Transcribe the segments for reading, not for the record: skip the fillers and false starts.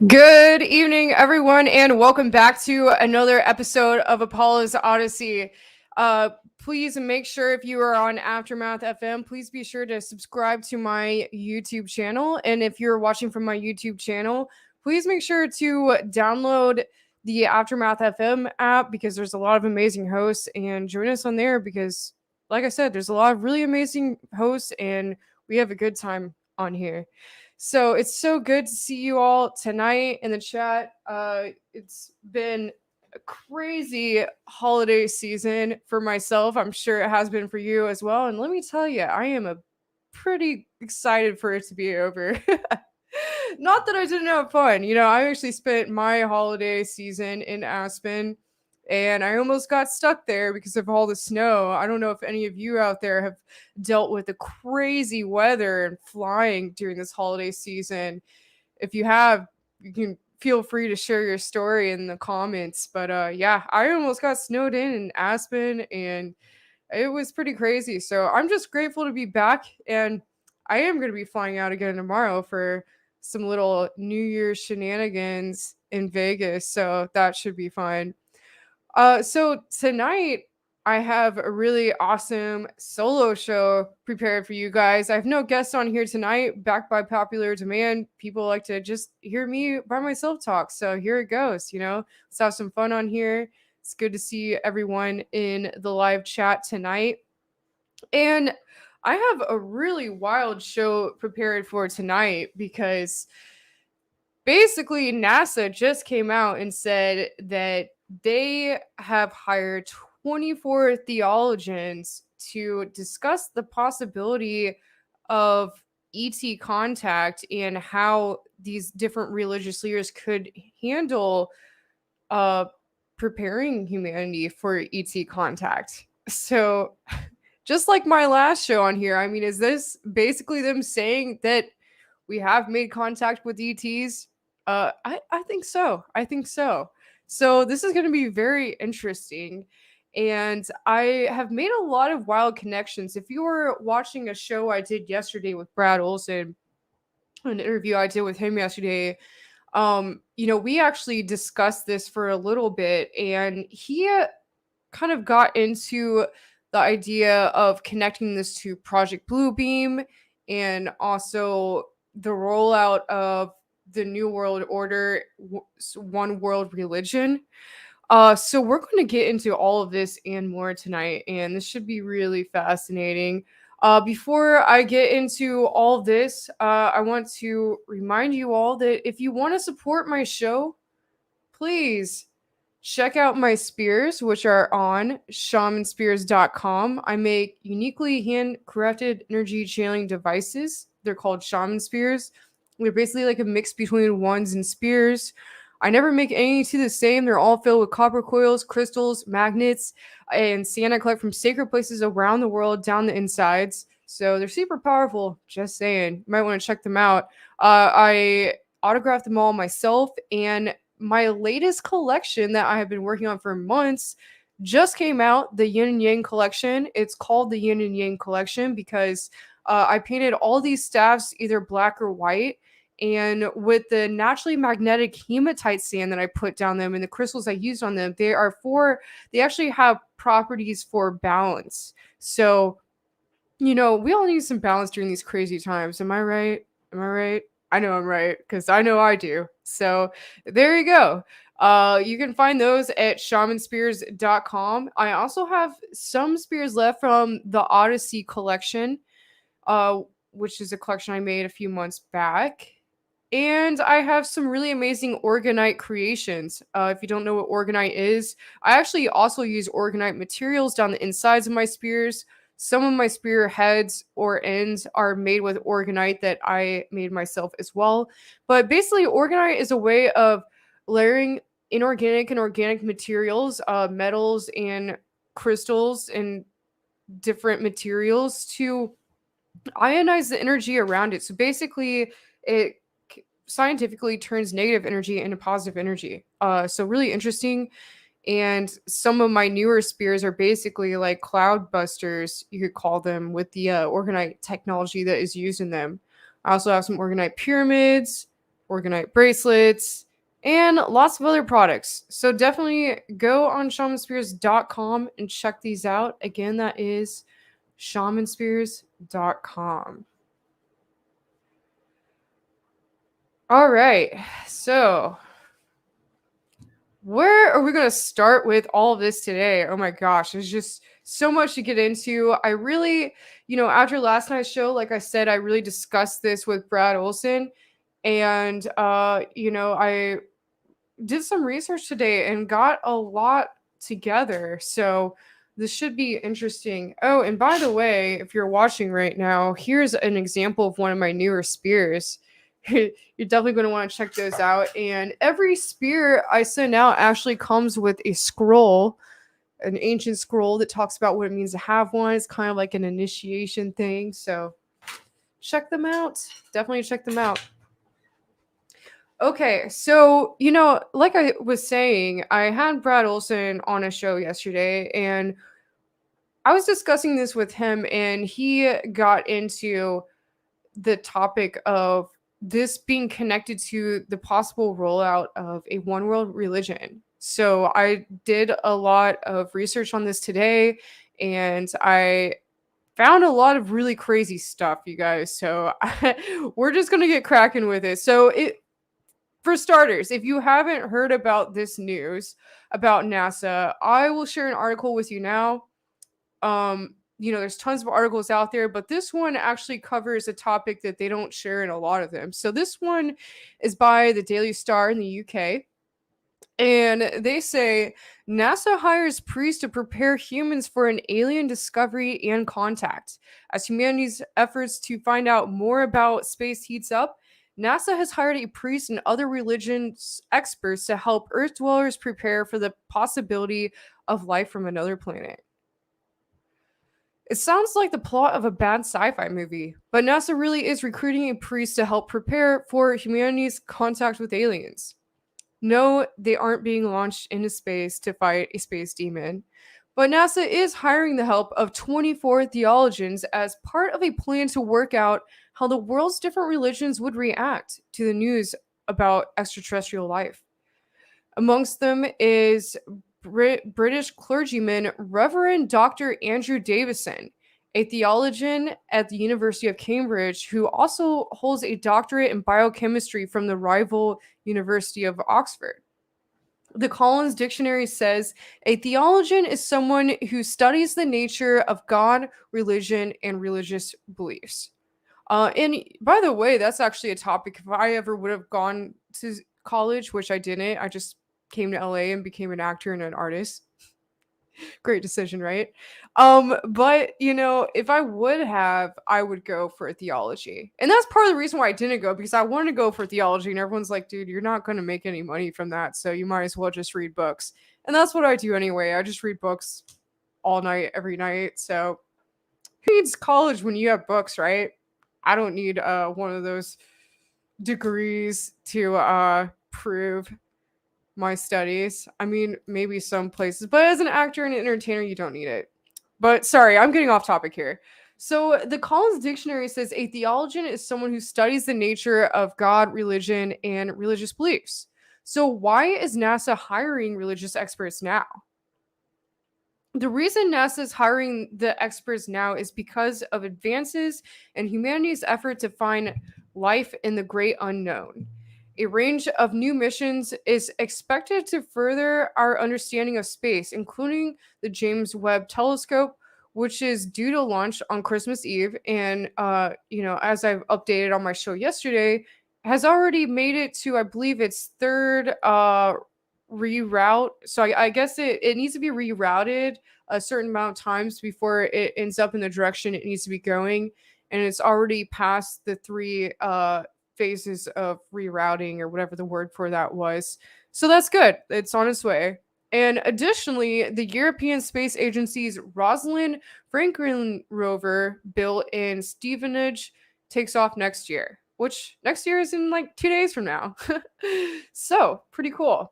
Good evening, everyone, and welcome back to another episode of Apollas Odyssey. Uh, Please make sure if you are on Aftermath FM, please be sure to subscribe to my YouTube channel. And if you're watching from my YouTube channel, please make sure to download the Aftermath FM app because there's a lot of amazing hosts and join us on there because, like I said, there's a lot of really amazing hosts and we have a good time on here. So it's so good to see you all tonight in the chat. It's been a crazy holiday season for myself. I'm sure it has been for you as well. And let me tell you, I am pretty excited for it to be over. Not that I didn't have fun. I actually spent my holiday season in Aspen and I almost got stuck there because of all the snow. I don't know if any of you out there have dealt with the crazy weather and flying during this holiday season. If you have, you can feel free to share your story in the comments. But yeah, I almost got snowed in Aspen and it was pretty crazy. So I'm just grateful to be back and I am going to be flying out again tomorrow for some little New Year's shenanigans in Vegas. So that should be fun. So tonight I have a really awesome solo show prepared for you guys. I have no guests on here tonight, backed by popular demand. People like to just hear me by myself talk. So here it goes, Let's have some fun on here. It's good to see everyone in the live chat tonight. And I have a really wild show prepared for tonight because basically NASA just came out and said that they have hired 24 theologians to discuss the possibility of ET contact and how these different religious leaders could handle uh, preparing humanity for ET contact. So, just like my last show on here, I mean, is this basically them saying that we have made contact with ETs? I think so. I think so. So this is going to be very interesting. And I have made a lot of wild connections. If you were watching a show I did yesterday with Brad Olson, an interview I did with him yesterday, we actually discussed this for a little bit, and he kind of got into the idea of connecting this to Project Bluebeam and also the rollout of the New World Order, one world religion. So we're going to get into all of this and more tonight, and this should be really fascinating. Before I get into all this, I want to remind you all that if you want to support my show, please check out my spears, which are on shamanspears.com. I make uniquely handcrafted energy channeling devices. They're called shaman spears. They're basically like a mix between wands and spears. I never make any two the same. They're all filled with copper coils, crystals, magnets, and sand I collect from sacred places around the world down the insides. So they're super powerful. Just saying. You might want to check them out. I autographed them all myself, and my latest collection that I have been working on for months just came out, the Yin Yang Collection. It's called the Yin and Yang Collection because I painted all these staffs either black or white. And with the naturally magnetic hematite sand that I put down them and the crystals I used on them, they actually have properties for balance. So, we all need some balance during these crazy times. Am I right? Am I right? I know I'm right because I know I do. So there you go. You can find those at shamanspears.com. I also have some spears left from the Odyssey collection, uh, which is a collection I made a few months back. And I have some really amazing orgonite creations. If you don't know what orgonite is, I actually also use orgonite materials down the insides of my spears. Some of my spear heads or ends are made with orgonite that I made myself as well. But basically, orgonite is a way of layering inorganic and organic materials, metals and crystals and different materials to ionize the energy around it. So basically, it scientifically turns negative energy into positive energy. So really interesting. And some of my newer spears are basically like cloud busters, you could call them, with the orgonite technology that is used in them. I also have some orgonite pyramids. Orgonite bracelets, and lots of other products. So definitely go on shamanspears.com and check these out. Again, that is shamanspears.com. All right. So, where are we going to start with all of this today? Oh my gosh, there's just so much to get into. I really, after last night's show, like I said, I really discussed this with Brad Olson. And, I did some research today and got a lot together. So this should be interesting. Oh, and by the way, if you're watching right now, here's an example of one of my newer spears. You're definitely going to want to check those out. And every spear I send out actually comes with a scroll, an ancient scroll that talks about what it means to have one. It's kind of like an initiation thing. So check them out. Definitely check them out. Okay, so, like I was saying, I had Brad Olson on a show yesterday, and I was discussing this with him, and he got into the topic of this being connected to the possible rollout of a one world religion. So I did a lot of research on this today, and I found a lot of really crazy stuff, you guys. So we're just going to get cracking with it. So for starters, if you haven't heard about this news about NASA, I will share an article with you now. There's tons of articles out there, but this one actually covers a topic that they don't share in a lot of them. So this one is by the Daily Star in the UK. And they say NASA hires priests to prepare humans for an alien discovery and contact. As humanity's efforts to find out more about space heats up, NASA has hired a priest and other religions experts to help Earth dwellers prepare for the possibility of life from another planet. It sounds like the plot of a bad sci-fi movie, but NASA really is recruiting a priest to help prepare for humanity's contact with aliens. No, they aren't being launched into space to fight a space demon, but NASA is hiring the help of 24 theologians as part of a plan to work out how the world's different religions would react to the news about extraterrestrial life. Amongst them is British clergyman Reverend Dr. Andrew Davison, a theologian at the University of Cambridge who also holds a doctorate in biochemistry from the rival University of Oxford. The Collins Dictionary says a theologian is someone who studies the nature of God, religion, and religious beliefs. And by the way, that's actually a topic. If I ever would have gone to college, which I didn't, I just came to LA and became an actor and an artist. Great decision, right? But if I would have, I would go for theology. And that's part of the reason why I didn't go, because I wanted to go for theology, and everyone's like, dude, you're not going to make any money from that, so you might as well just read books. And that's what I do anyway. I just read books all night, every night. So who needs college when you have books, right? I don't need one of those degrees to prove my studies. I mean, maybe some places, but as an actor and an entertainer, you don't need it. But sorry, I'm getting off topic here. So the Collins Dictionary says a theologian is someone who studies the nature of God, religion, and religious beliefs. So why is NASA hiring religious experts now? The reason NASA is hiring the experts now is because of advances in humanity's effort to find life in the great unknown. A range of new missions is expected to further our understanding of space, including the James Webb Telescope, which is due to launch on Christmas Eve. And, as I've updated on my show yesterday, has already made it to, I believe, its third reroute. So I guess it needs to be rerouted a certain amount of times before it ends up in the direction it needs to be going. And it's already past the three phases of rerouting, or whatever the word for that was. So that's good. It's on its way. And additionally, the European Space Agency's Rosalind Franklin rover, built in Stevenage, takes off next year, which next year is in like 2 days from now. So pretty cool.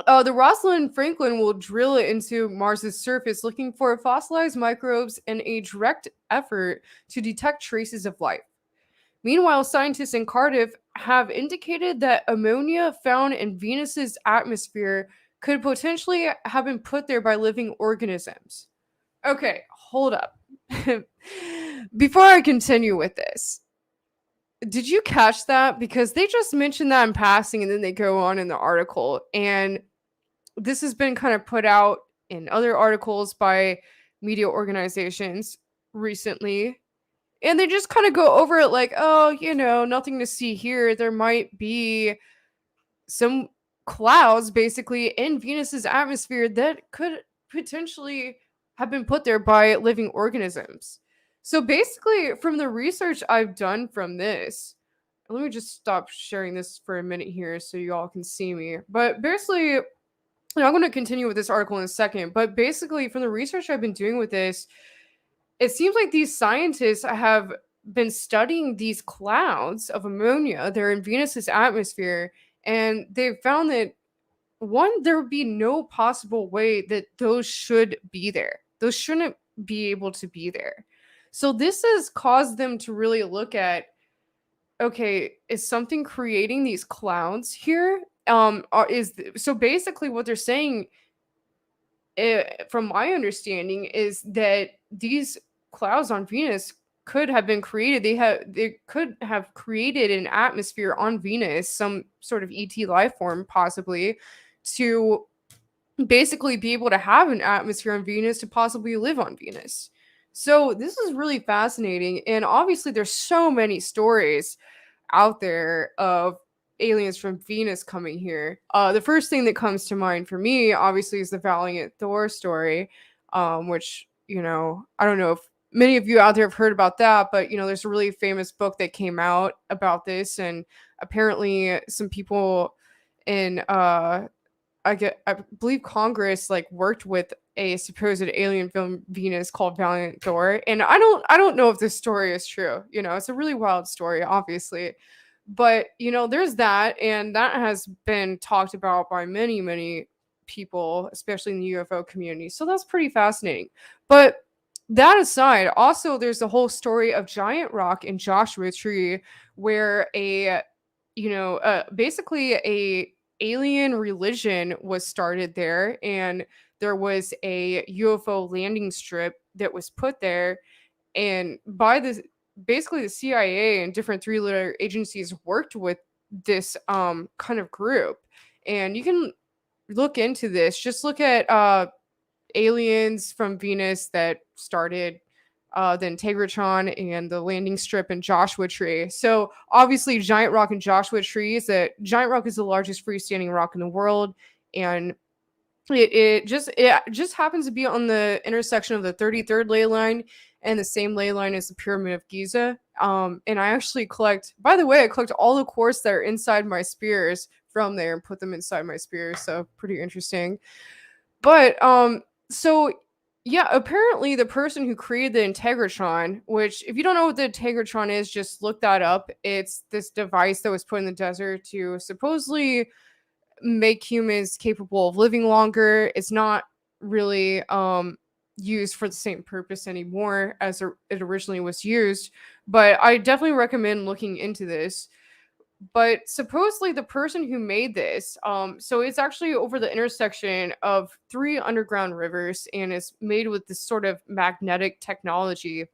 The Rosalind Franklin will drill into Mars's surface looking for fossilized microbes in a direct effort to detect traces of life. Meanwhile, scientists in Cardiff have indicated that ammonia found in Venus's atmosphere could potentially have been put there by living organisms. Okay, hold up. Before I continue with this, did you catch that? Because they just mentioned that in passing and then they go on in the article. And this has been kind of put out in other articles by media organizations recently. And they just kind of go over it like, oh, nothing to see here. There might be some clouds basically in Venus's atmosphere that could potentially have been put there by living organisms. So basically, from the research I've done from this, let me just stop sharing this for a minute here so you all can see me. But basically, I'm going to continue with this article in a second. But basically, from the research I've been doing with this, it seems like these scientists have been studying these clouds of ammonia. They're in Venus's atmosphere, and they've found that one, there would be no possible way that those should be there. Those shouldn't be able to be there. So this has caused them to really look at, okay, is something creating these clouds here? So basically what they're saying, from my understanding, is that these clouds on Venus could have been created. They could have created an atmosphere on Venus, some sort of ET life form possibly, to basically be able to have an atmosphere on Venus to possibly live on Venus. So this is really fascinating. And obviously there's so many stories out there of aliens from Venus coming here. The first thing that comes to mind for me, obviously, is the Valiant Thor story, which, I don't know if many of you out there have heard about that, but, there's a really famous book that came out about this. And apparently some people in, I believe Congress worked with a supposed alien from Venus called Valiant Thor. And I don't know if this story is true. It's a really wild story, obviously. But, there's that, and that has been talked about by many, many people, especially in the UFO community. So that's pretty fascinating. But that aside, also there's the whole story of Giant Rock and Joshua Tree, where basically a alien religion was started there, and there was a UFO landing strip that was put there, and basically the CIA and different three-letter agencies worked with this kind of group. And you can look into this. Just look at aliens from Venus that started the Integratron and the landing strip in Joshua Tree. So obviously Giant Rock and Joshua Tree Giant Rock is the largest freestanding rock in the world, and it just happens to be on the intersection of the 33rd ley line and the same ley line as the Pyramid of Giza. And I actually collect all the quartz that are inside my spears from there and put them inside my spears. So pretty interesting. But so yeah, apparently the person who created the Integratron, which if you don't know what the Integratron is, just look that up. It's this device that was put in the desert to supposedly make humans capable of living longer. It's not really used for the same purpose anymore as it originally was used, but I definitely recommend looking into this. But supposedly the person who made this, so it's actually over the intersection of 3 underground rivers, and it's made with this sort of magnetic technology.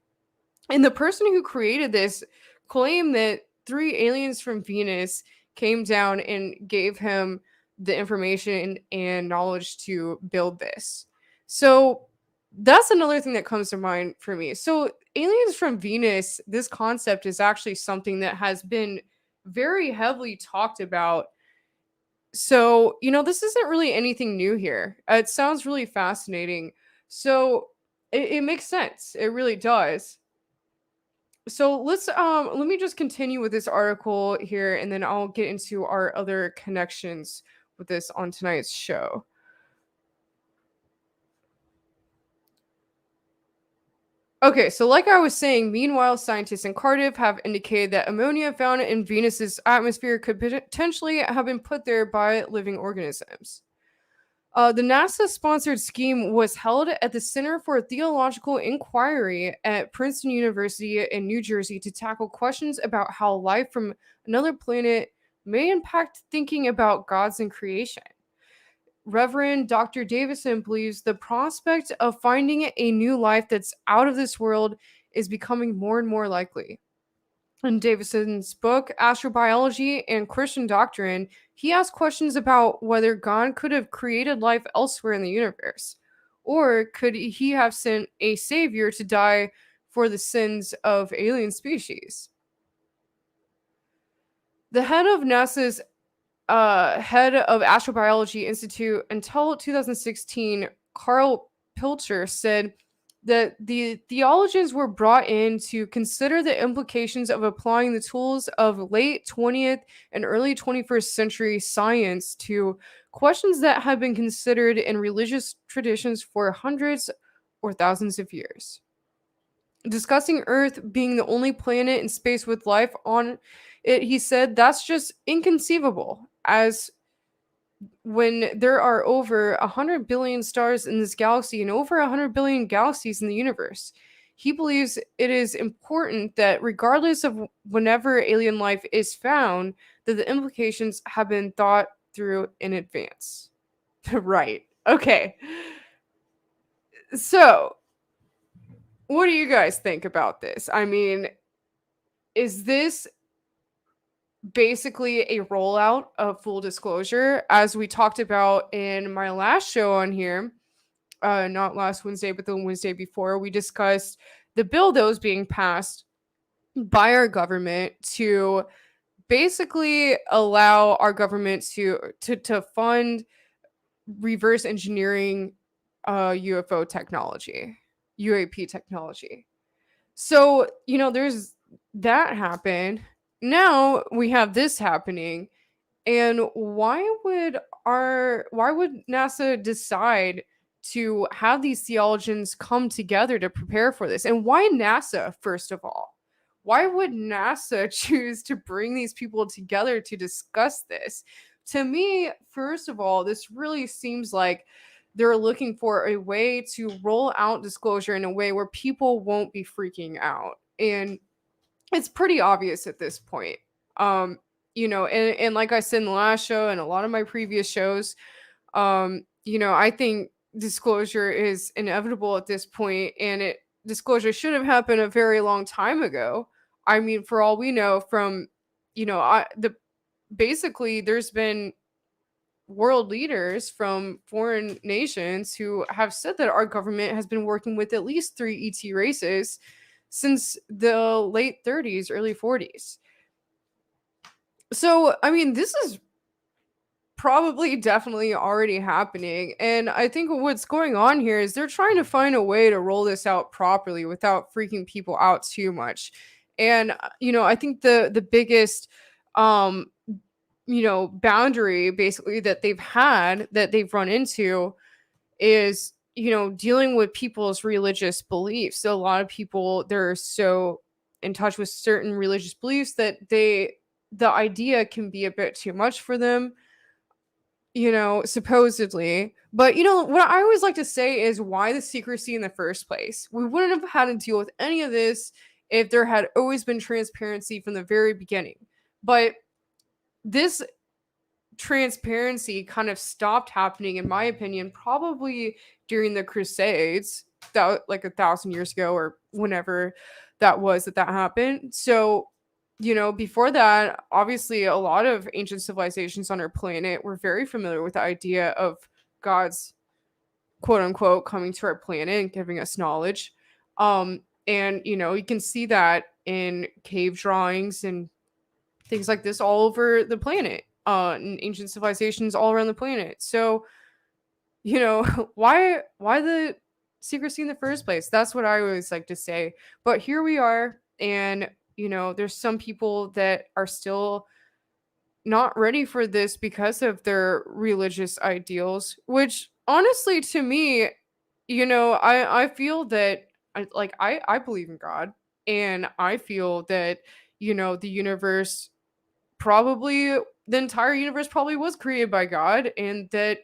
And the person who created this claimed that 3 aliens from Venus came down and gave him the information and knowledge to build this. So that's another thing that comes to mind for me. So aliens from Venus, this concept is actually something that has been very heavily talked about. So, this isn't really anything new here. It sounds really fascinating. So it makes sense. It really does. So let me just continue with this article here, and then I'll get into our other connections with this on tonight's show. Okay, so like I was saying, meanwhile, scientists in Cardiff have indicated that ammonia found in Venus's atmosphere could potentially have been put there by living organisms. The NASA-sponsored scheme was held at the Center for Theological Inquiry at Princeton University in New Jersey to tackle questions about how life from another planet may impact thinking about gods and creation. Reverend Dr. Davison believes the prospect of finding a new life that's out of this world is becoming more and more likely. In Davison's book, Astrobiology and Christian Doctrine, he asks questions about whether God could have created life elsewhere in the universe, or could he have sent a savior to die for the sins of alien species. The head of NASA's head of Astrobiology Institute until 2016, Carl Pilcher, said that the theologians were brought in to consider the implications of applying the tools of late 20th and early 21st century science to questions that had been considered in religious traditions for hundreds or thousands of years. Discussing Earth being the only planet in space with life on it, he said that's just inconceivable, as when there are over 100 billion stars in this galaxy and over 100 billion galaxies in the universe. He believes it is important that regardless of whenever alien life is found, that the implications have been thought through in advance. Right. Okay. So, what do you guys think about this? I mean, is this basically a rollout of full disclosure, as we talked about in my last show on here? Not last Wednesday, but the Wednesday before, we discussed the bill that was being passed by our government to basically allow our government to fund reverse engineering UFO technology, UAP technology. So, there's that happen. Now we have this happening. And why would NASA decide to have these theologians come together to prepare for this? And why NASA, first of all? Why would NASA choose to bring these people together to discuss this? To me, first of all, this really seems like they're looking for a way to roll out disclosure in a way where people won't be freaking out. And it's pretty obvious at this point. And like I said in the last show and a lot of my previous shows, I think disclosure is inevitable at this point, and disclosure should have happened a very long time ago. I mean, for all we know, from basically there's been world leaders from foreign nations who have said that our government has been working with at least 3 ET races since the late 30s, early 40s. So, I mean, this is probably definitely already happening. And I think what's going on here is they're trying to find a way to roll this out properly without freaking people out too much. And I think the biggest boundary basically that they've run into is dealing with people's religious beliefs. So a lot of people, they're so in touch with certain religious beliefs that the idea can be a bit too much for them, supposedly. But what I always like to say is, why the secrecy in the first place? We wouldn't have had to deal with any of this if there had always been transparency from the very beginning. But this transparency kind of stopped happening, in my opinion, probably during the Crusades, that like 1,000 years ago, or whenever that was that happened. So before that, obviously a lot of ancient civilizations on our planet were very familiar with the idea of God's quote unquote coming to our planet and giving us knowledge. And you can see that in cave drawings and things like this all over the planet, in ancient civilizations all around the planet. So, why the secrecy in the first place? That's what I always like to say. But here we are, and there's some people that are still not ready for this because of their religious ideals, which honestly, to me, I feel that I believe in God, and I feel that the universe, probably the entire universe probably was created by God, and that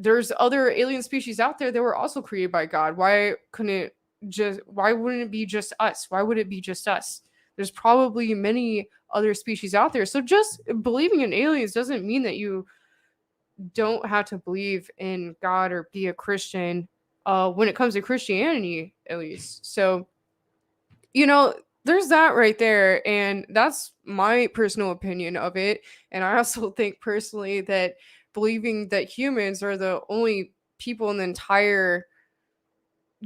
there's other alien species out there that were also created by God. Why wouldn't it be just us? Why would it be just us? There's probably many other species out there. So just believing in aliens doesn't mean that you don't have to believe in God or be a Christian, when it comes to Christianity, at least. So, there's that right there. And that's my personal opinion of it. And I also think personally that believing that humans are the only people in the entire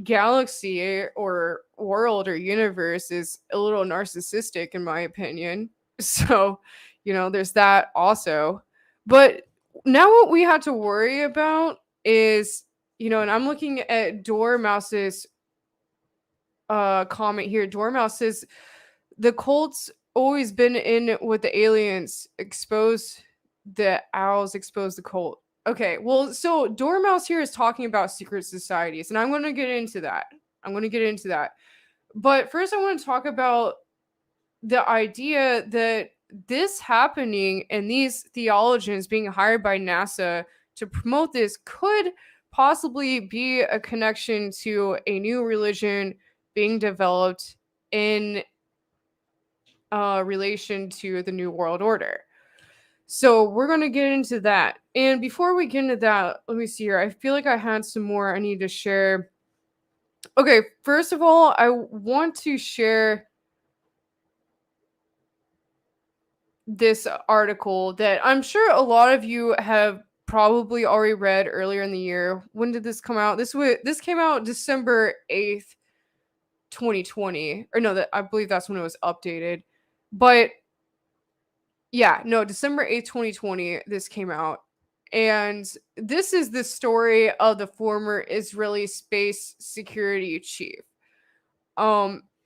galaxy or world or universe is a little narcissistic, in my opinion. So, there's that also. But now what we have to worry about is, and I'm looking at Dormouse's comment here. Dormouse says the cult's always been in with the aliens, expose the owls, expose the cult. Okay, well, so Dormouse here is talking about secret societies, and I'm going to get into that. But first, I want to talk about the idea that this happening and these theologians being hired by NASA to promote this could possibly be a connection to a new religion being developed in relation to the New World Order. So we're going to get into that. And before we get into that, let me see here. I feel like I had some more I need to share. Okay, first of all, I want to share this article that I'm sure a lot of you have probably already read earlier in the year. When did this come out? This came out December 8th, 2020. Or no, I believe that's when it was updated. But yeah, no, December 8th, 2020, this came out. And this is the story of the former Israeli space security chief.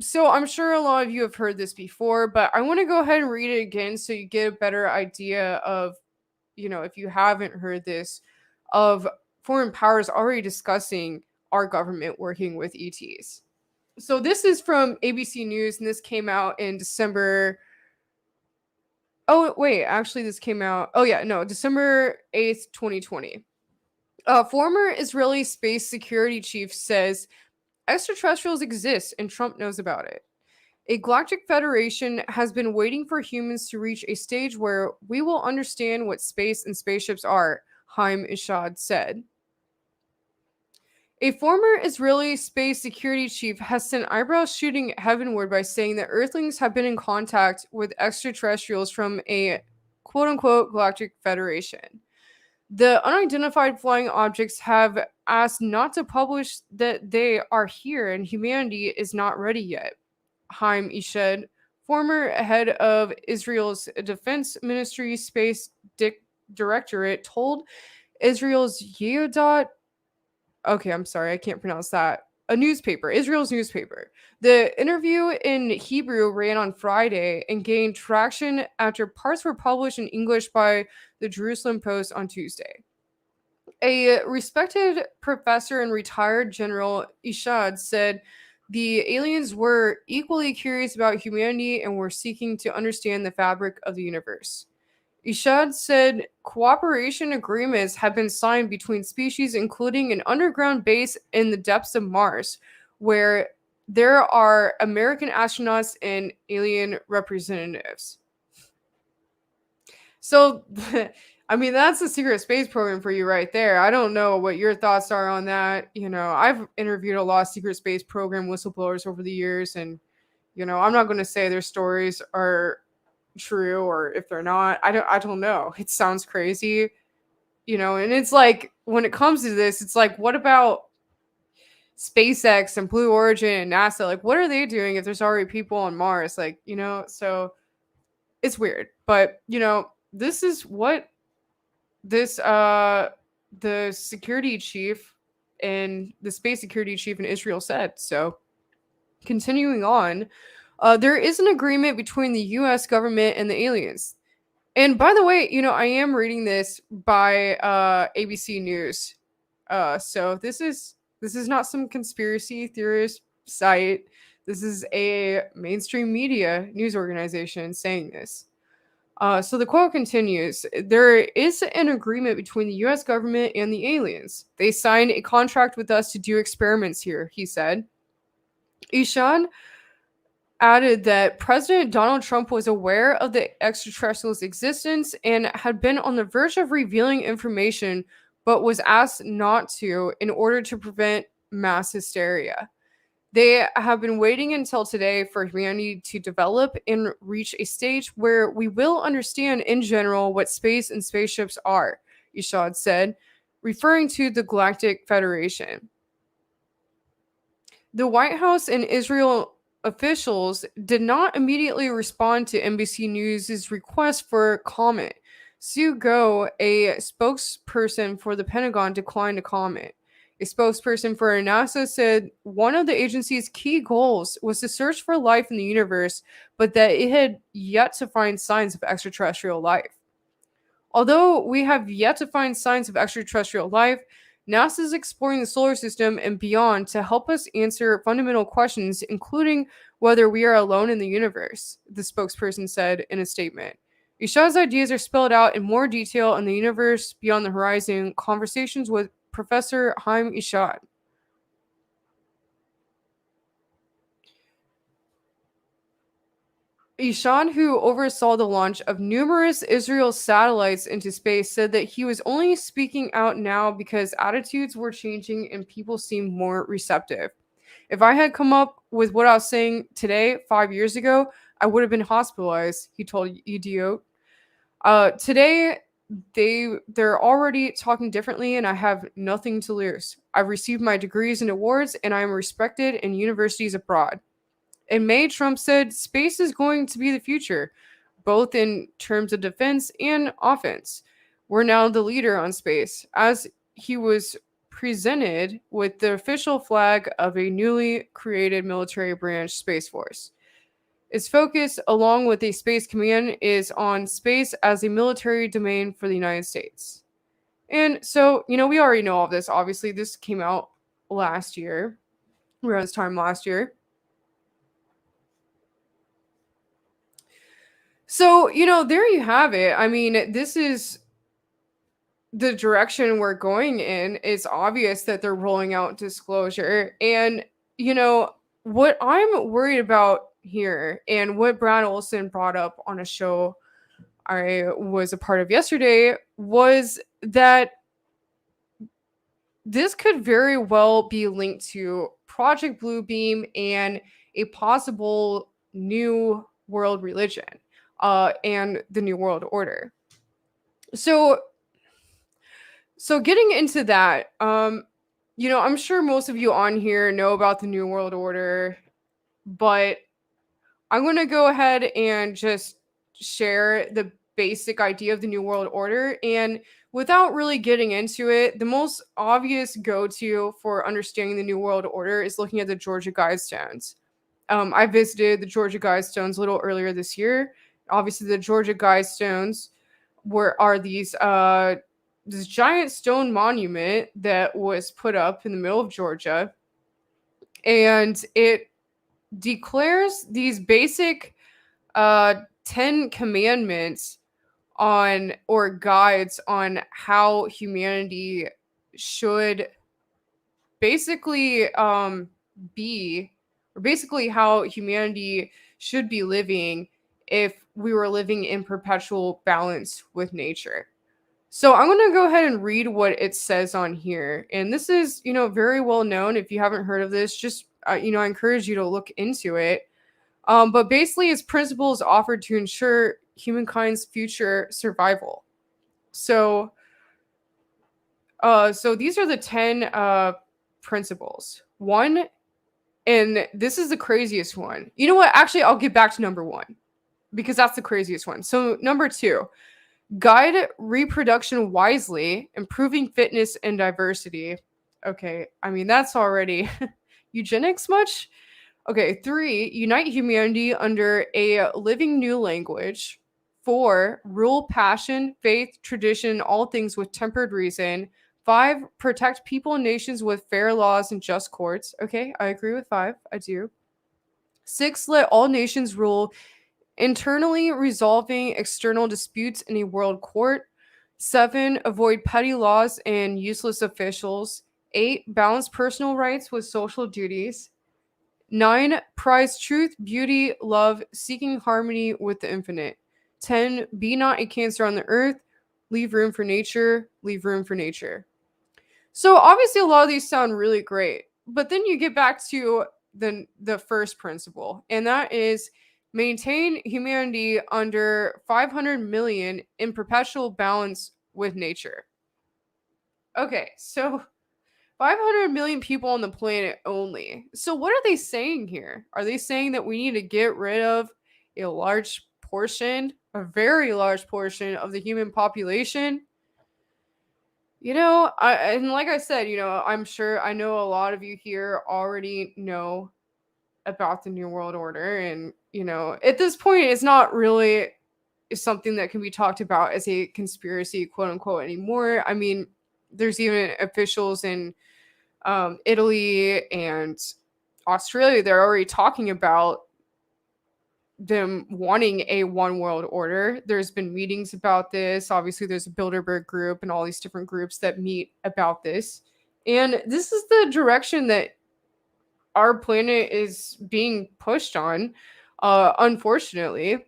So I'm sure a lot of you have heard this before, but I want to go ahead and read it again so you get a better idea of, if you haven't heard this, of foreign powers already discussing our government working with ETs. So this is from ABC News, and this came out in December. Oh, wait, actually, this came out. Oh, yeah, no, December 8th, 2020. Former Israeli space security chief says extraterrestrials exist and Trump knows about it. A galactic federation has been waiting for humans to reach a stage where we will understand what space and spaceships are, Haim Ishad said. A former Israeli space security chief has sent eyebrows shooting heavenward by saying that Earthlings have been in contact with extraterrestrials from a quote-unquote galactic federation. The unidentified flying objects have asked not to publish that they are here and humanity is not ready yet. Haim Ishad, former head of Israel's Defense Ministry Space Directorate, told Israel's Yehudat. Okay, I'm sorry, I can't pronounce that. Israel's newspaper. The interview in Hebrew ran on Friday and gained traction after parts were published in English by the Jerusalem Post on Tuesday. A respected professor and retired General Ishad said the aliens were equally curious about humanity and were seeking to understand the fabric of the universe. Ishad said cooperation agreements have been signed between species, including an underground base in the depths of Mars, where there are American astronauts and alien representatives. So, I mean, that's the secret space program for you right there. I don't know what your thoughts are on that. I've interviewed a lot of secret space program whistleblowers over the years, and, I'm not going to say their stories are true or if they're not. I don't know. It sounds crazy, and it's like when it comes to this, it's like, what about SpaceX and Blue Origin and NASA? Like, what are they doing if there's already people on Mars? Like, so it's weird. But this is what this the security chief and the space security chief in Israel said. So continuing on, there is an agreement between the US government and the aliens. And by the way, I am reading this by ABC News. So this is not some conspiracy theorist site. This is a mainstream media news organization saying this. So the quote continues: "There is an agreement between the US government and the aliens. They signed a contract with us to do experiments here," he said. Ishan added that President Donald Trump was aware of the extraterrestrials' existence and had been on the verge of revealing information, but was asked not to in order to prevent mass hysteria. They have been waiting until today for humanity to develop and reach a stage where we will understand in general what space and spaceships are, Ishad said, referring to the Galactic Federation. The White House and Israel officials did not immediately respond to NBC News' request for comment. Sue Go, a spokesperson for the Pentagon, declined to comment. A spokesperson for NASA said one of the agency's key goals was to search for life in the universe, but that it had yet to find signs of extraterrestrial life. Although we have yet to find signs of extraterrestrial life, NASA is exploring the solar system and beyond to help us answer fundamental questions, including whether we are alone in the universe, the spokesperson said in a statement. Ishad's ideas are spelled out in more detail in the Universe Beyond the Horizon Conversations with Professor Haim Ishad. Ishan, who oversaw the launch of numerous Israel satellites into space, said that he was only speaking out now because attitudes were changing and people seemed more receptive. If I had come up with what I was saying today, 5 years ago, I would have been hospitalized, he told EDO. Today, they're already talking differently, and I have nothing to lose. I've received my degrees and awards, and I am respected in universities abroad. In May, Trump said space is going to be the future, both in terms of defense and offense. We're now the leader on space, as he was presented with the official flag of a newly created military branch, Space Force. Its focus, along with a space command, is on space as a military domain for the United States. And so, we already know all of this. Obviously, this came out last year, around this time last year. So, there you have it. I mean, this is the direction we're going in. It's obvious that they're rolling out disclosure. And, what I'm worried about here, and what Brad Olson brought up on a show I was a part of yesterday, was that this could very well be linked to Project Bluebeam and a possible new world religion and the New World Order. So getting into that, I'm sure most of you on here know about the New World Order, but I'm going to go ahead and just share the basic idea of the New World Order. And without really getting into it, the most obvious go-to for understanding the New World Order is looking at the Georgia Guidestones. I visited the Georgia Guidestones a little earlier this year. Obviously, the Georgia Guidestones are these this giant stone monument that was put up in the middle of Georgia, and it declares these basic 10 commandments on, or guides on, how humanity should basically be, or basically how humanity should be living if we were living in perpetual balance with nature. So I'm going to go ahead and read what it says on here. And this is, very well known. If you haven't heard of this, just, I encourage you to look into it. But basically, its principles offered to ensure humankind's future survival. So these are the 10 principles. One, and this is the craziest one. You know what? Actually, I'll get back to number one, because that's the craziest one. So number 2, guide reproduction wisely, improving fitness and diversity. Okay, I mean, that's already eugenics much? Okay, 3, unite humanity under a living new language. 4, rule passion, faith, tradition, all things with tempered reason. 5, protect people and nations with fair laws and just courts. Okay, I agree with 5. I do. 6, let all nations rule internally resolving external disputes in a world court. 7, avoid petty laws and useless officials. 8, balance personal rights with social duties. 9, prize truth, beauty, love, seeking harmony with the infinite. 10, be not a cancer on the earth. Leave room for nature. Leave room for nature. So obviously a lot of these sound really great, but then you get back to the first principle, and that is maintain humanity under 500 million in perpetual balance with nature. Okay, so 500 million people on the planet only. So what are they saying here? Are they saying that we need to get rid of a large portion, a very large portion of the human population? And like I said, I'm sure I know a lot of you here already know about the New World Order. And, at this point, it's not really something that can be talked about as a conspiracy, quote unquote, anymore. I mean, there's even officials in Italy and Australia, they're already talking about them wanting a one world order. There's been meetings about this. Obviously, there's a Bilderberg group and all these different groups that meet about this. And this is the direction that our planet is being pushed on, unfortunately.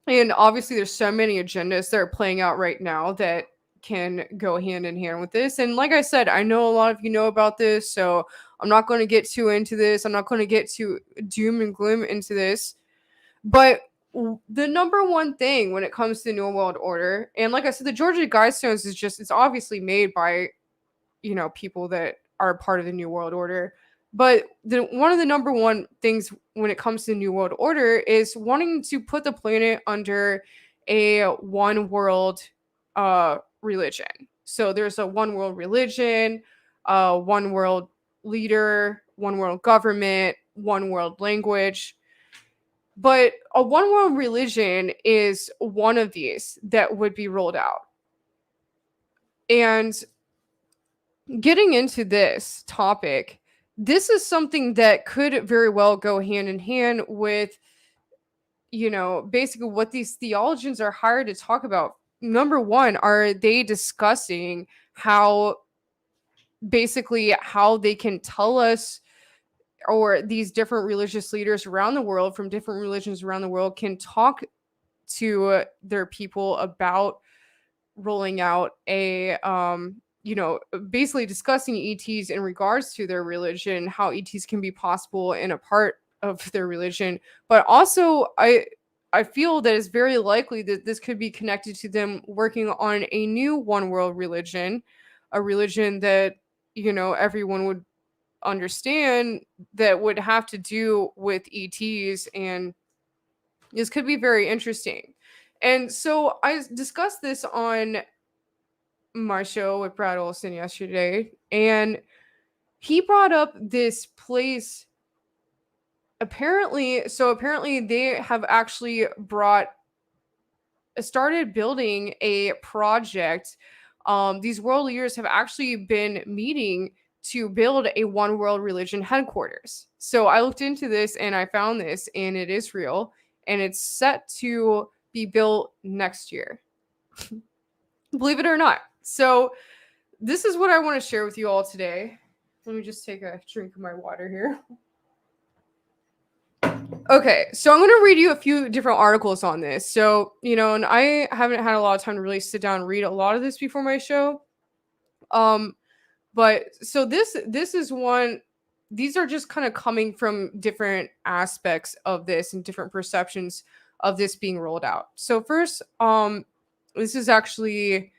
And obviously, there's so many agendas that are playing out right now that can go hand in hand with this. And like I said, I know a lot of you know about this, so I'm not going to get too into this. I'm not going to get too doom and gloom into this. But the number one thing when it comes to New World Order, and like I said, the Georgia Guidestones it's obviously made by, people that are part of the New World Order. But one of the number one things when it comes to the New World Order is wanting to put the planet under a one world religion. So there's a one world religion, one world leader, one world government, one world language. But a one world religion is one of these that would be rolled out. And getting into this topic, this is something that could very well go hand in hand with, basically what these theologians are hired to talk about. Number one, are they discussing how they can tell us, or these different religious leaders around the world from different religions around the world can talk to their people about rolling out a basically discussing ETs in regards to their religion, how ETs can be possible in a part of their religion. But also I feel that it's very likely that this could be connected to them working on a new one world religion, a religion that everyone would understand, that would have to do with ETs. And this could be very interesting. And so I discussed this on my show with Brad Olson yesterday, and he brought up this place. Apparently they have actually started building a project. These world leaders have actually been meeting to build a one world religion headquarters. So I looked into this and I found this, and it is real, and it's set to be built next year. Believe it or not. So this is what I want to share with you all today. Let me just take a drink of my water here. Okay, so I'm going to read you a few different articles on this. So, and I haven't had a lot of time to really sit down and read a lot of this before my show. But so this is one. These are just kind of coming from different aspects of this and different perceptions of this being rolled out. So first, this is actually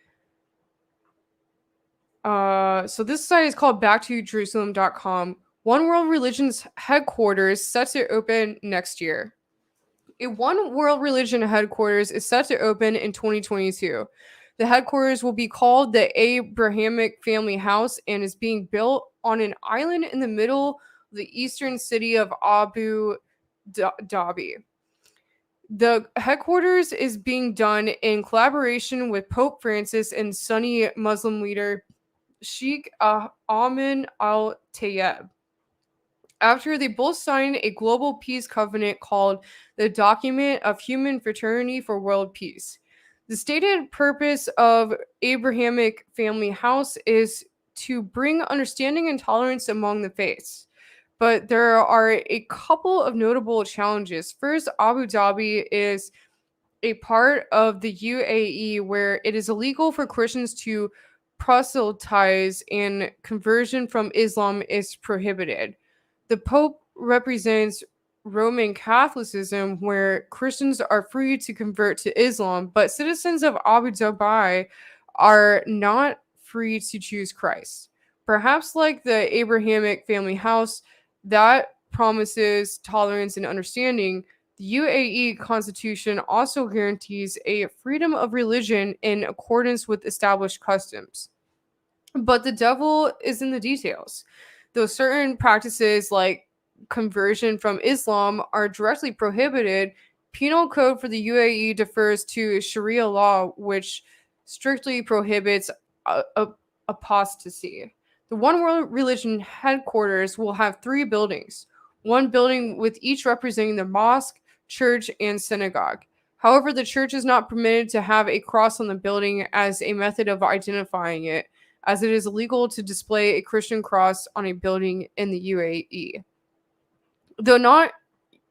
so this site is called backtojerusalem.com. One World Religion's headquarters set to open next year. A One World Religion headquarters is set to open in 2022. The headquarters will be called the Abrahamic Family House and is being built on an island in the middle of the eastern city of Abu Dhabi. The headquarters is being done in collaboration with Pope Francis and Sunni Muslim leader Sheikh Ahmed al-Tayeb. after they both signed a global peace covenant called the Document of Human Fraternity for World Peace. The stated purpose of Abrahamic Family House is to bring understanding and tolerance among the faiths. But there are a couple of notable challenges. First, Abu Dhabi is a part of the UAE where it is illegal for Christians to proselytize, and conversion from Islam is prohibited. The Pope represents Roman Catholicism, where Christians are free to convert to Islam, but citizens of Abu Dhabi are not free to choose Christ. Perhaps like the Abrahamic Family House, that promises tolerance and understanding, the UAE constitution also guarantees a freedom of religion in accordance with established customs. But the devil is in the details. Though certain practices like conversion from Islam are directly prohibited, penal code for the UAE defers to Sharia law, which strictly prohibits apostasy. The One World Religion headquarters will have 3 buildings, one building with each representing the mosque, church, and synagogue. However, the church is not permitted to have a cross on the building as a method of identifying it, as it is illegal to display a Christian cross on a building in the UAE. Though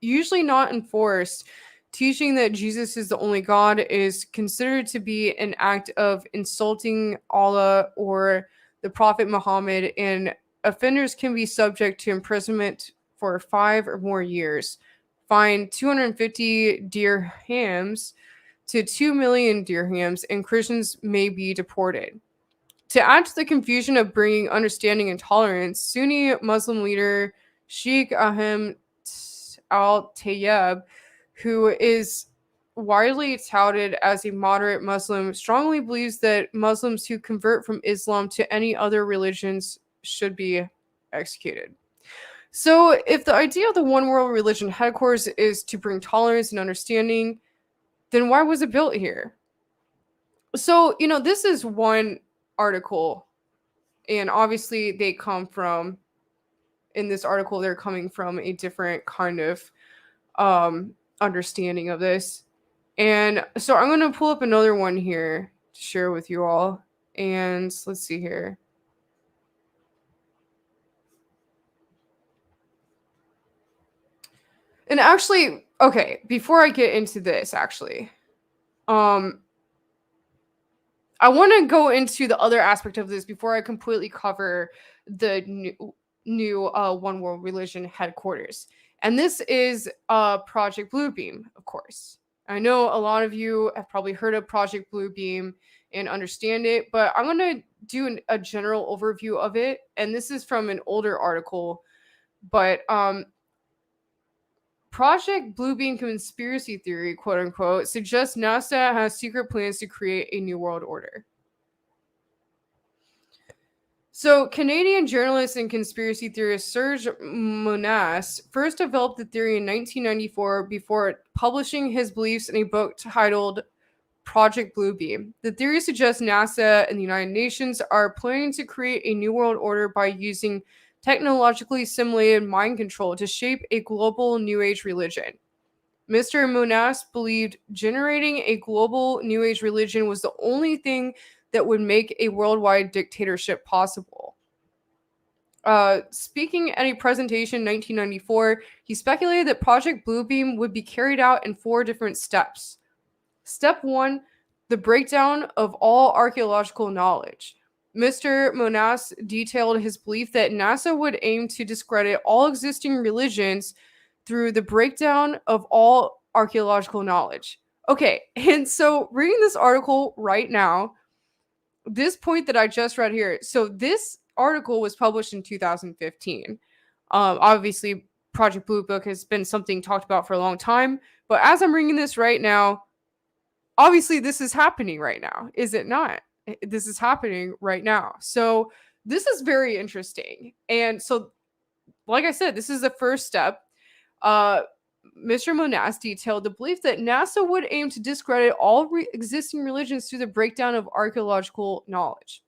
usually not enforced, teaching that Jesus is the only God is considered to be an act of insulting Allah or the Prophet Muhammad, and offenders can be subject to imprisonment for 5 or more years, fined 250 dirhams to 2 million dirhams, and Christians may be deported. To add to the confusion of bringing understanding and tolerance, Sunni Muslim leader Sheikh Ahmed al-Tayyib, who is widely touted as a moderate Muslim, strongly believes that Muslims who convert from Islam to any other religions should be executed. So, if the idea of the One World Religion headquarters is to bring tolerance and understanding, then why was it built here? So, this is one article, and obviously they come from, in this article, they're coming from a different kind of understanding of this. And so I'm going to pull up another one here to share with you all. And let's see here. And actually, okay, before I get into this, actually, I want to go into the other aspect of this before I completely cover the new One World Religion headquarters. And this is Project Bluebeam, of course. I know a lot of you have probably heard of Project Bluebeam and understand it, but I'm going to do a general overview of it. And this is from an older article, but Project Bluebeam conspiracy theory, quote unquote, suggests NASA has secret plans to create a new world order. So, Canadian journalist and conspiracy theorist Serge Monas first developed the theory in 1994 before publishing his beliefs in a book titled Project Bluebeam. The theory suggests NASA and the United Nations are planning to create a new world order by using technologically simulated mind control to shape a global New Age religion. Mr. Monas believed generating a global New Age religion was the only thing that would make a worldwide dictatorship possible. Speaking at a presentation in 1994, he speculated that Project Bluebeam would be carried out in 4 different steps. Step 1, the breakdown of all archaeological knowledge. Mr. Monas detailed his belief that NASA would aim to discredit all existing religions through the breakdown of all archaeological knowledge. Okay, and so reading this article right now, this point that I just read here, so this article was published in 2015. Obviously, Project Blue Book has been something talked about for a long time, but as I'm reading this right now, obviously this is happening right now, is it not? This is happening right now. So this is very interesting. And so, like I said, this is the first step. Mr. Monas detailed the belief that NASA would aim to discredit all existing religions through the breakdown of archaeological knowledge.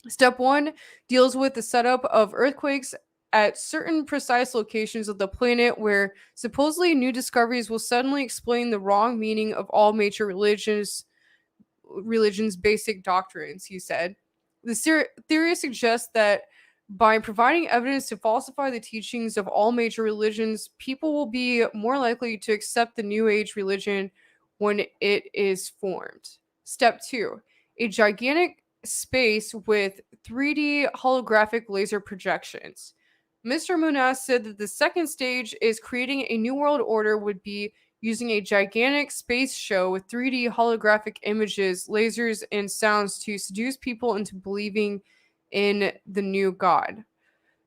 Step 1 deals with the setup of earthquakes at certain precise locations of the planet where supposedly new discoveries will suddenly explain the wrong meaning of all major religion's basic doctrines, he said. The theory suggests that by providing evidence to falsify the teachings of all major religions, people will be more likely to accept the New Age religion when it is formed. Step 2. A gigantic space with 3D holographic laser projections. Mr. Munas said that the second stage is creating a new world order would be using a gigantic space show with 3D holographic images, lasers, and sounds to seduce people into believing in the new god.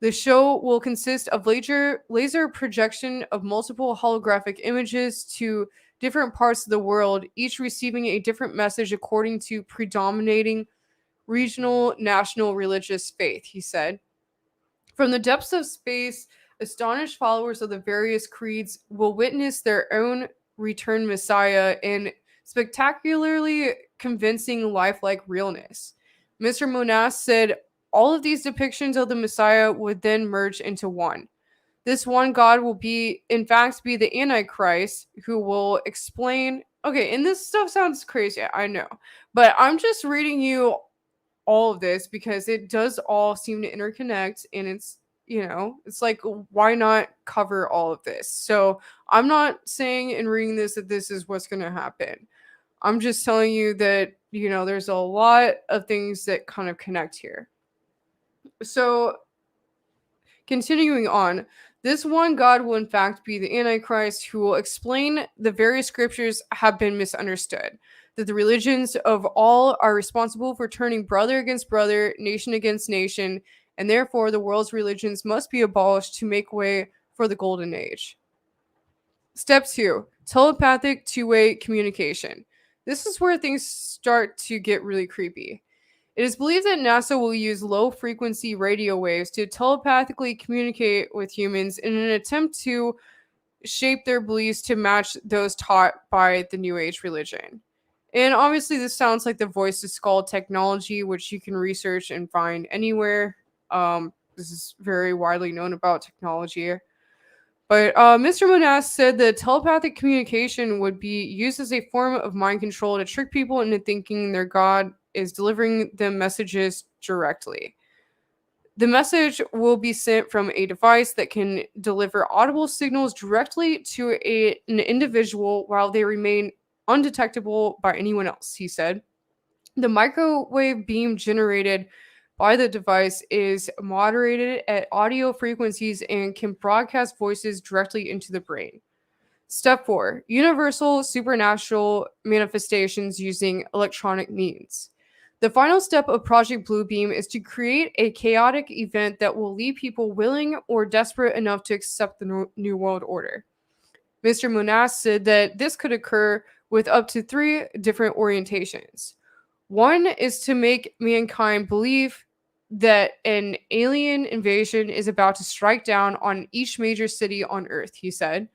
The show will consist of laser projection of multiple holographic images to different parts of the world, each receiving a different message according to predominating regional, national religious faith, he said. From the depths of space, astonished followers of the various creeds will witness their own returned Messiah in spectacularly convincing lifelike realness. Mr. Monas said all of these depictions of the Messiah would then merge into one. This one God will be, in fact, be the Antichrist who will explain. Okay, and this stuff sounds crazy, I know, but I'm just reading you all of this because it does all seem to interconnect, and it's like, why not cover all of this? So I'm not saying in reading this that this is what's going to happen. I'm just telling you that there's a lot of things that kind of connect here. So continuing on, this one God will in fact be the Antichrist who will explain the various scriptures have been misunderstood, that the religions of all are responsible for turning brother against brother, nation against nation, and therefore the world's religions must be abolished to make way for the golden age. Step 2. Telepathic two-way communication. This is where things start to get really creepy. It is believed that NASA will use low-frequency radio waves to telepathically communicate with humans in an attempt to shape their beliefs to match those taught by the New Age religion. And obviously, this sounds like the voice to skull technology, which you can research and find anywhere. This is very widely known about technology. But Mr. Monas said that telepathic communication would be used as a form of mind control to trick people into thinking their God is delivering them messages directly. The message will be sent from a device that can deliver audible signals directly to an individual while they remain undetectable by anyone else, he said. The microwave beam generated by the device is moderated at audio frequencies and can broadcast voices directly into the brain. Step 4. Universal supernatural manifestations using electronic means. The final step of Project Bluebeam is to create a chaotic event that will leave people willing or desperate enough to accept the New World Order. Mr. Munas said that this could occur with up to 3 different orientations. One is to make mankind believe that an alien invasion is about to strike down on each major city on Earth, he said.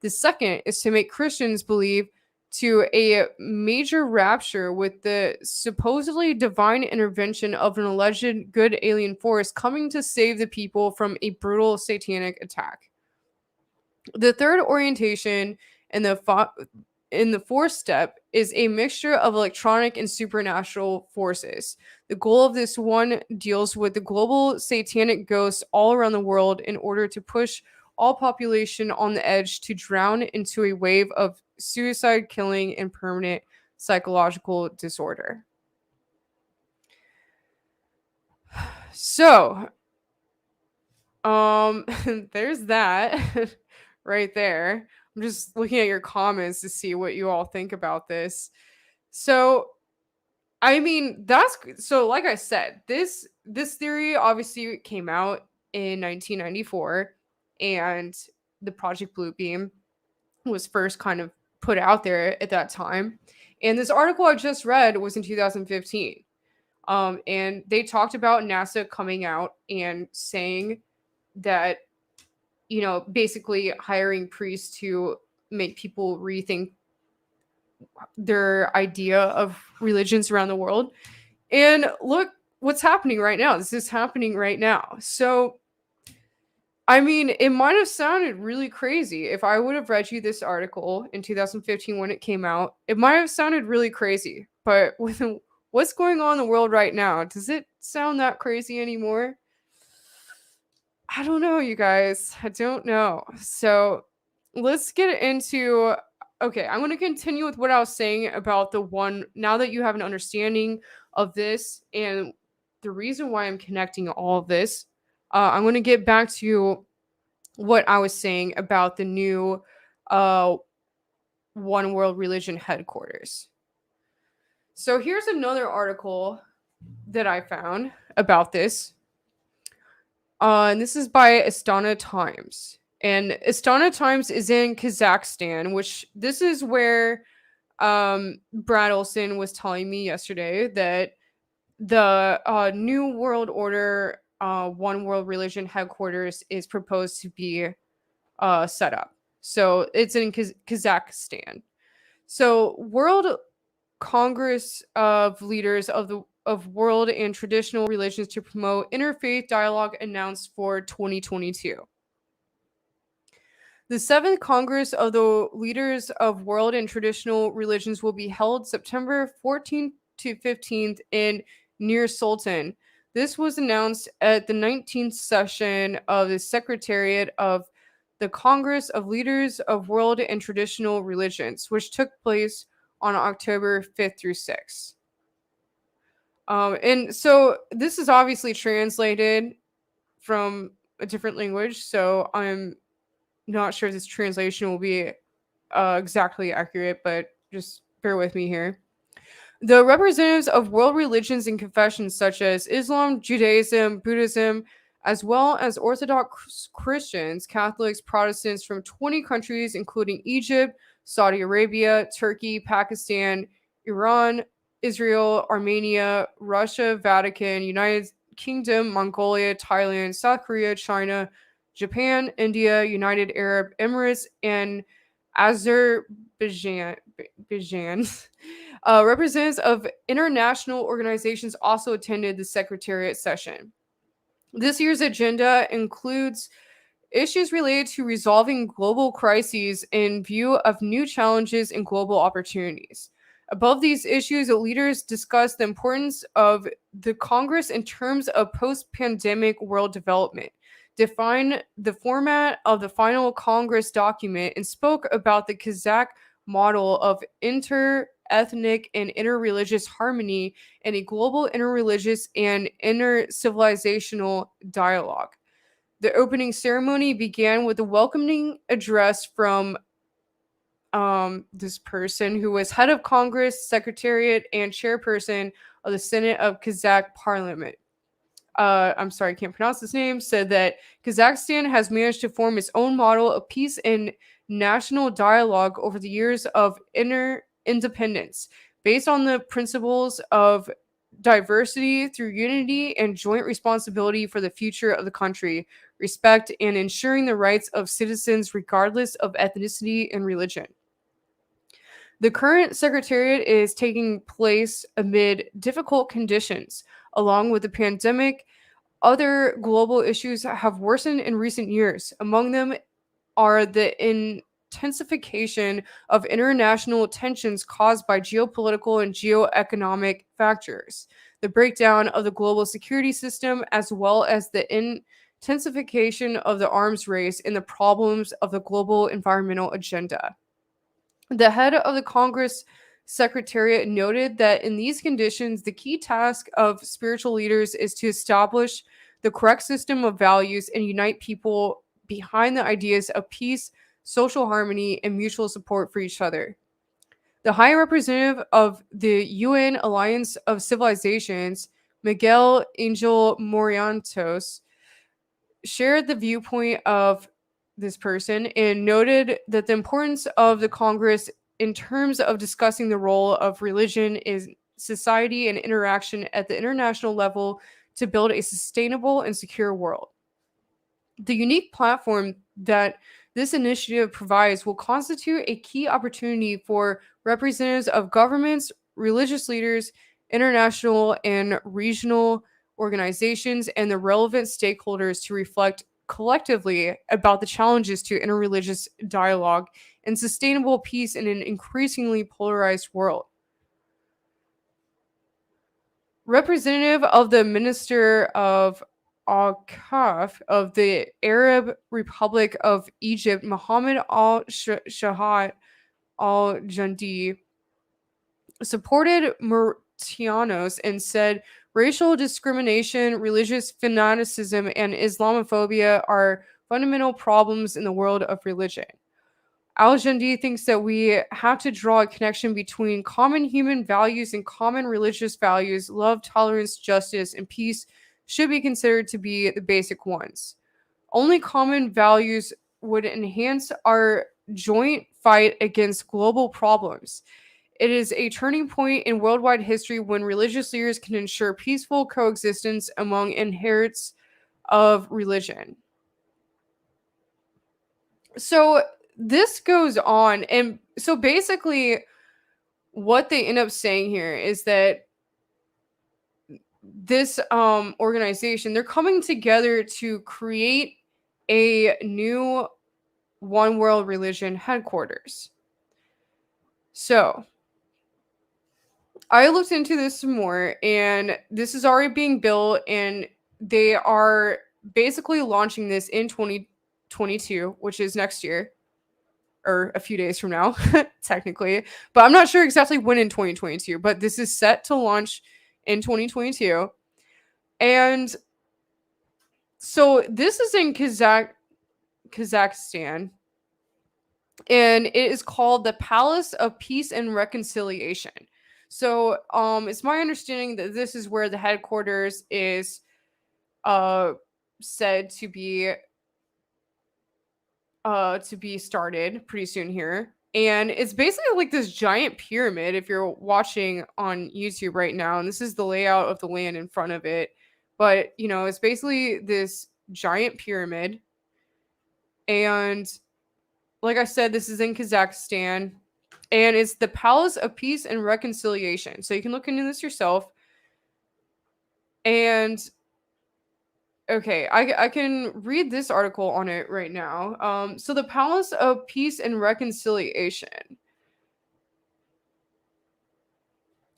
The second is to make Christians believe to a major rapture with the supposedly divine intervention of an alleged good alien force coming to save the people from a brutal satanic attack. The third orientation and the fourth step is a mixture of electronic and supernatural forces. The goal of this one deals with the global satanic ghosts all around the world in order to push all population on the edge to drown into a wave of suicide, killing, and permanent psychological disorder. So, there's that right there. I'm just looking at your comments to see what you all think about this. So, I mean, that's so like I said, this theory obviously came out in 1994, and the Project Bluebeam was first kind of put out there at that time. And this article I just read was in 2015. And they talked about NASA coming out and saying that, basically hiring priests to make people rethink their idea of religions around the world. And look what's happening right now. This is happening right now. So I mean, it might have sounded really crazy if I would have read you this article in 2015 when it came out. It might have sounded really crazy, but with what's going on in the world right now, does it sound that crazy anymore? I don't know, you guys. I don't know. So let's get into. Okay, I'm going to continue with what I was saying about the one. Now that you have an understanding of this and the reason why I'm connecting all of this, I'm going to get back to what I was saying about the new uh, One World Religion headquarters. So here's another article that I found about this. And this is by Astana Times. And Astana Times is in Kazakhstan, which this is where Brad Olson was telling me yesterday that the New World Order One World Religion headquarters is proposed to be set up. So it's in Kazakhstan. So World Congress of Leaders of World and Traditional Religions to promote interfaith dialogue announced for 2022. The 7th Congress of the Leaders of World and Traditional Religions will be held September 14th to 15th in Nur Sultan. This was announced at the 19th session of the Secretariat of the Congress of Leaders of World and Traditional Religions, which took place on October 5th through 6th. And so this is obviously translated from a different language, so I'm not sure if this translation will be exactly accurate, but just bear with me here. The representatives of world religions and confessions such as Islam, Judaism, Buddhism, as well as Orthodox Christians, Catholics, Protestants from 20 countries, including Egypt, Saudi Arabia, Turkey, Pakistan, Iran, Israel, Armenia, Russia, Vatican, United Kingdom, Mongolia, Thailand, South Korea, China, Japan, India, United Arab Emirates, and Azerbaijan. Representatives of international organizations also attended the Secretariat session. This year's agenda includes issues related to resolving global crises in view of new challenges and global opportunities. Above these issues, the leaders discussed the importance of the Congress in terms of post-pandemic world development, defined the format of the final Congress document, and spoke about the Kazakh model of inter-ethnic and inter-religious harmony and a global inter-religious and inter-civilizational dialogue. The opening ceremony began with a welcoming address from this person who was head of Congress, Secretariat, and chairperson of the Senate of Kazakh Parliament. I'm sorry, I can't pronounce his name, said that Kazakhstan has managed to form its own model of peace and national dialogue over the years of independence, based on the principles of diversity through unity and joint responsibility for the future of the country, respect, and ensuring the rights of citizens regardless of ethnicity and religion. The current secretariat is taking place amid difficult conditions. Along with the pandemic, other global issues have worsened in recent years. Among them are the intensification of international tensions caused by geopolitical and geoeconomic factors, the breakdown of the global security system, as well as the intensification of the arms race and the problems of the global environmental agenda. The head of the Congress Secretariat noted that in these conditions, the key task of spiritual leaders is to establish the correct system of values and unite people behind the ideas of peace, social harmony, and mutual support for each other. The High Representative of the UN Alliance of Civilizations, Miguel Angel Morientos, shared the viewpoint of this person and noted that the importance of the Congress in terms of discussing the role of religion in society and interaction at the international level to build a sustainable and secure world. The unique platform that this initiative provides will constitute a key opportunity for representatives of governments, religious leaders, international and regional organizations, and the relevant stakeholders to reflect collectively about the challenges to interreligious dialogue and sustainable peace in an increasingly polarized world. Representative of the Minister of Awqaf of the Arab Republic of Egypt, Mohammed al-Shahad al-Jundi, supported Murtianos and said racial discrimination, religious fanaticism, and Islamophobia are fundamental problems in the world of religion. Al-Jundi thinks that we have to draw a connection between common human values and common religious values. Love, tolerance, justice, and peace should be considered to be the basic ones. Only common values would enhance our joint fight against global problems. It is a turning point in worldwide history when religious leaders can ensure peaceful coexistence among adherents of religion. So this goes on, and so basically what they end up saying here is that this organization, they're coming together to create a new one world religion headquarters. So I looked into this some more, and this is already being built, and they are basically launching this in 2022, which is next year, or a few days from now, technically. But I'm not sure exactly when in 2022, but this is set to launch in 2022. And so this is in Kazakhstan, and it is called the Palace of Peace and Reconciliation. So it's my understanding that this is where the headquarters is said to be started pretty soon here. And it's basically like this giant pyramid if you're watching on YouTube right now. And this is the layout of the land in front of it. But, you know, it's basically this giant pyramid. And like I said, this is in Kazakhstan. And it's the Palace of Peace and Reconciliation. So you can look into this yourself. And okay, I can read this article on it right now. So the Palace of Peace and Reconciliation.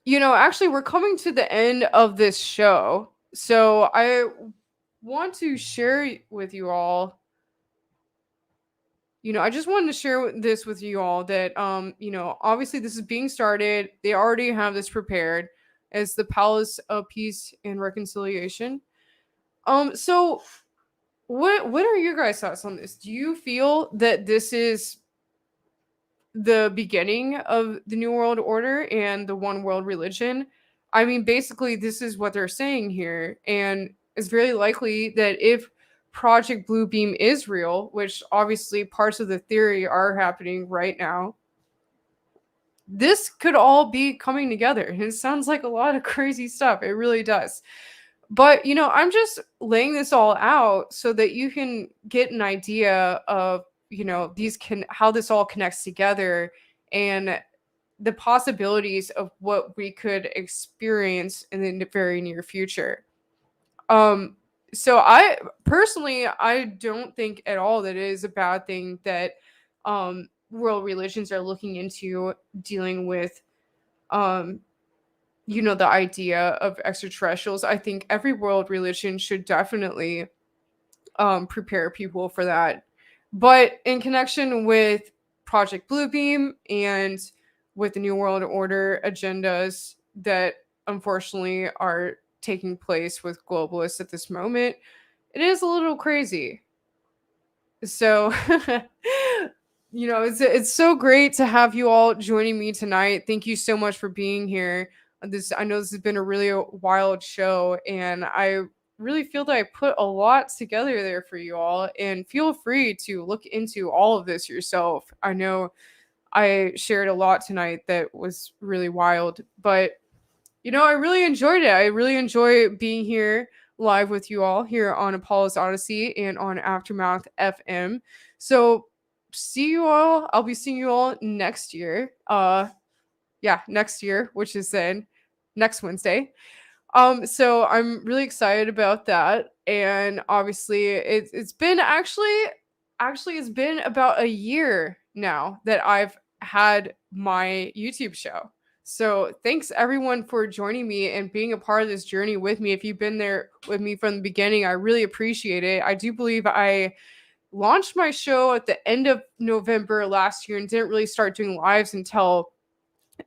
You know, actually, we're coming to the end of this show. So I want to share with you all. You know, I just wanted to share this with you all that, you know, obviously this is being started. They already have this prepared as the Palace of Peace and Reconciliation. So what are your guys' thoughts on this? Do you feel that this is the beginning of the New World Order and the one world religion? I mean, basically, this is what they're saying here, and it's very likely that if Project Bluebeam is real, which obviously parts of the theory are happening right now, this could all be coming together. And it sounds like a lot of crazy stuff. It really does. But, you know, I'm just laying this all out so that you can get an idea of, you know, how this all connects together and the possibilities of what we could experience in the very near future. So I personally, I don't think at all that it is a bad thing that world religions are looking into dealing with you know, the idea of extraterrestrials. I think every world religion should definitely prepare people for that. But in connection with Project Bluebeam and with the New World Order agendas that unfortunately are taking place with globalists at this moment, it is a little crazy. So, you know, it's so great to have you all joining me tonight. Thank you so much for being here. I know this has been a really wild show, and I really feel that I put a lot together there for you all. And feel free to look into all of this yourself. I know I shared a lot tonight that was really wild, but you know, I really enjoyed it. I really enjoy being here live with you all here on Apollos Odyssey and on Aftermath FM. So see you all. I'll be seeing you all next year. Next year, which is then next Wednesday. So I'm really excited about that. And obviously it's been actually it's been about a year now that I've had my YouTube show. So thanks everyone for joining me and being a part of this journey with me. If you've been there with me from the beginning, I really appreciate it. I do believe I launched my show at the end of November last year and didn't really start doing lives until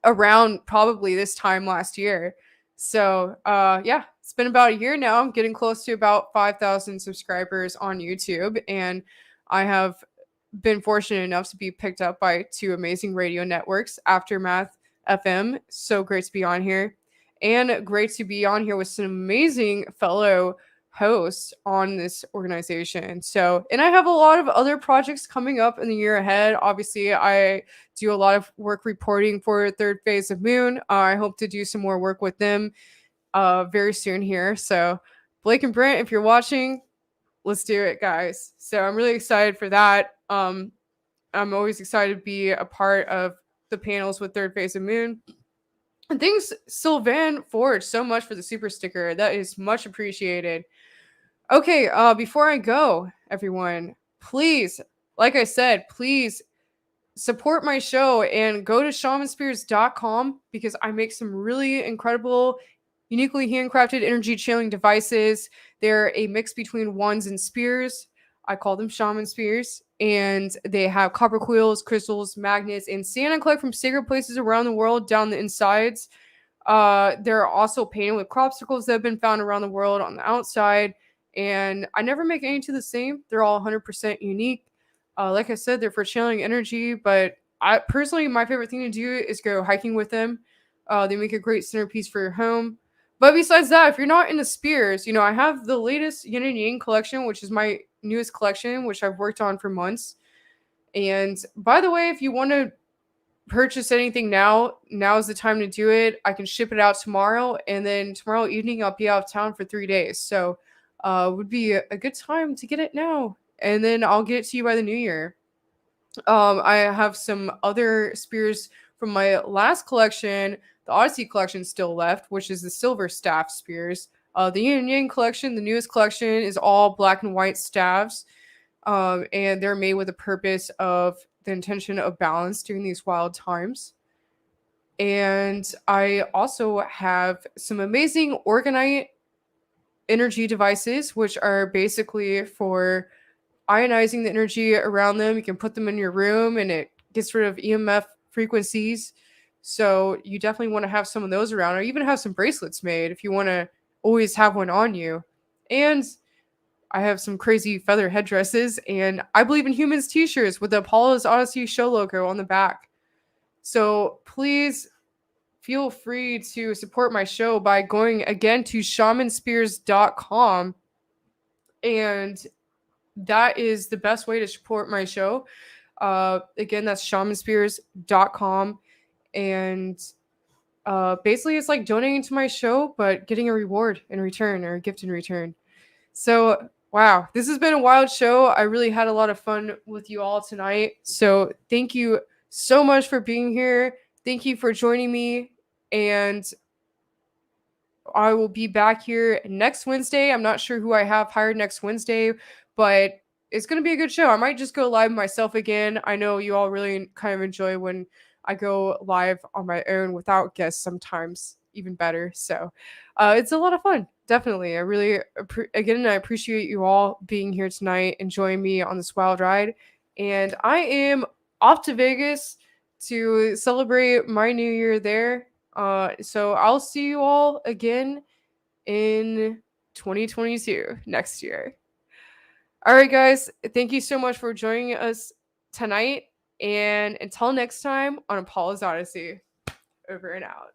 around probably this time last year. So yeah, it's been about a year now. I'm getting close to about 5,000 subscribers on YouTube, and I have been fortunate enough to be picked up by two amazing radio networks, Aftermath FM. So great to be on here, and great to be on here with some amazing fellow hosts on this organization. So, and I have a lot of other projects coming up in the year ahead. Obviously, I do a lot of work reporting for Third Phase of Moon. I hope to do some more work with them very soon here. So, Blake and Brent, if you're watching, let's do it, guys. So I'm really excited for that. I'm always excited to be a part of the panels with Third Phase of Moon. And thanks, Sylvan Forge, so much for the super sticker. That is much appreciated. Okay, before I go, everyone, please, like I said, please support my show and go to shamanspears.com because I make some really incredible, uniquely handcrafted energy channeling devices. They're a mix between wands and spears. I call them shaman spears, and they have copper coils, crystals, magnets, and sand I collect from sacred places around the world down the insides. They're also painted with crop circles that have been found around the world on the outside, and I never make any two the same. They're all 100% unique. Like I said, they're for channeling energy, but I personally, my favorite thing to do is go hiking with them. They make a great centerpiece for your home. But besides that, if you're not into spears, I have the latest Yin and Yang collection, which is my newest collection, which I've worked on for months. And by the way, if you want to purchase anything now is the time to do it. I can ship it out tomorrow, and then tomorrow evening I'll be out of town for 3 days. So would be a good time to get it now, and then I'll get it to you by the new year. I have some other spears from my last collection, the Odyssey collection, still left, which is the silver staff spears. The Yin Yang collection, the newest collection, is all black and white staves, and they're made with the purpose of the intention of balance during these wild times. And I also have some amazing orgonite energy devices, which are basically for ionizing the energy around them. You can put them in your room and it gets rid of EMF frequencies. So you definitely want to have some of those around, or even have some bracelets made if you want to always have one on you. And I have some crazy feather headdresses, and I believe in humans t-shirts with the Apollas Odyssey show logo on the back. So please feel free to support my show by going again to shamanspears.com, and that is the best way to support my show. Again, that's shamanspears.com, and basically it's like donating to my show but getting a reward in return, or a gift in return. So wow, this has been a wild show. I really had a lot of fun with you all tonight. So thank you so much for being here. Thank you for joining me. And I will be back here next Wednesday. I'm not sure who I have hired next Wednesday, but it's going to be a good show. I might just go live myself again. I know you all really kind of enjoy when I go live on my own without guests, sometimes even better. So it's a lot of fun. Definitely. I really, again, I appreciate you all being here tonight and joining me on this wild ride. And I am off to Vegas to celebrate my new year there. So I'll see you all again in 2022 next year. All right, guys. Thank you so much for joining us tonight. And until next time on Apollo's Odyssey, over and out.